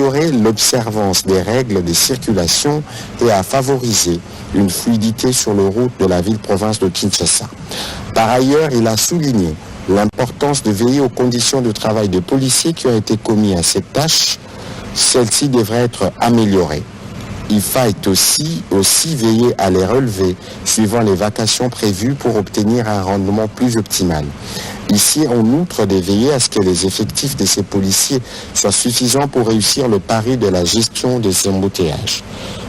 améliorer l'observance des règles de circulation et à favoriser une fluidité sur les routes de la ville-province de Kinshasa. Par ailleurs, il a souligné l'importance de veiller aux conditions de travail des policiers qui ont été commis à cette tâche. Celles-ci devraient être améliorées. Il faille aussi veiller à les relever suivant les vacations prévues pour obtenir un rendement plus optimal. Ici, en outre, de veiller à ce que les effectifs de ces policiers soient suffisants pour réussir le pari de la gestion de ces embouteillages.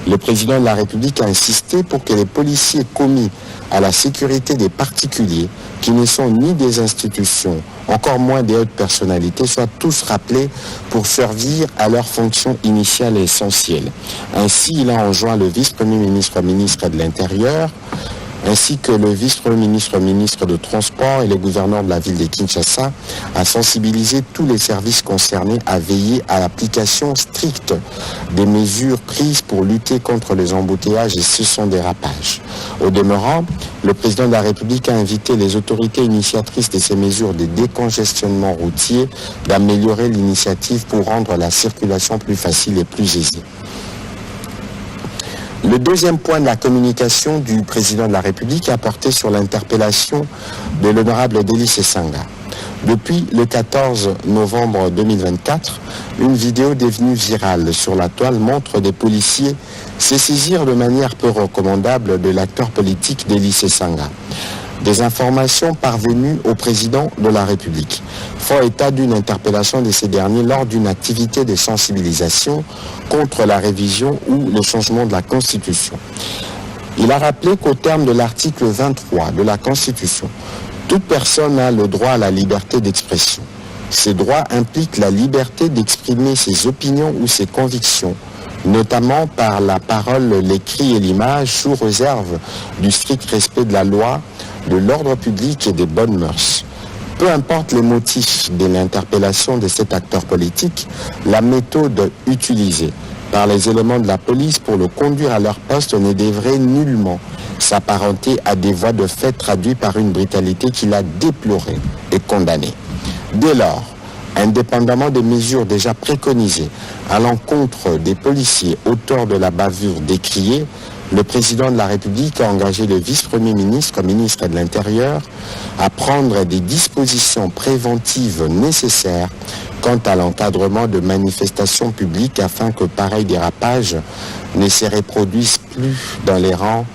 Le président de la République a insisté pour que les policiers commis à la sécurité des particuliers, qui ne sont ni des institutions, encore moins des hautes personnalités, soient tous rappelés pour servir à leur fonction initiale et essentielle. Ainsi, il a enjoint le vice-premier ministre, ministre de l'Intérieur, ainsi que le vice-premier ministre, ministre de Transport et le gouverneur de la ville de Kinshasa à sensibiliser tous les services concernés à veiller à l'application stricte des mesures prises pour lutter contre les embouteillages et ce dérapages. Au demeurant, le président de la République a invité les autorités initiatrices de ces mesures de décongestionnement routier d'améliorer l'initiative pour rendre la circulation plus facile et plus aisée. Le deuxième point de la communication du président de la République a porté sur l'interpellation de l'honorable Délice Esanga. Depuis le 14 novembre 2024, une vidéo devenue virale sur la toile montre des policiers se saisir de manière peu recommandable de l'acteur politique Délice Esanga. Des informations parvenues au président de la République font état d'une interpellation de ces derniers lors d'une activité de sensibilisation contre la révision ou le changement de la Constitution. Il a rappelé qu'au terme de l'article 23 de la Constitution, toute personne a le droit à la liberté d'expression. Ces droits impliquent la liberté d'exprimer ses opinions ou ses convictions, notamment par la parole, l'écrit et l'image, sous réserve du strict respect de la loi, de l'ordre public et des bonnes mœurs. Peu importe les motifs de l'interpellation de cet acteur politique, la méthode utilisée par les éléments de la police pour le conduire à leur poste ne devrait nullement s'apparenter à des voies de fait traduites par une brutalité qu'il a déplorée et condamnée. Dès lors, indépendamment des mesures déjà préconisées à l'encontre des policiers auteurs de la bavure décriée, le président de la République a engagé le vice-premier ministre, ministre de l'Intérieur, à prendre des dispositions préventives nécessaires quant à l'encadrement de manifestations publiques afin que pareil dérapage ne se reproduise plus dans les rangs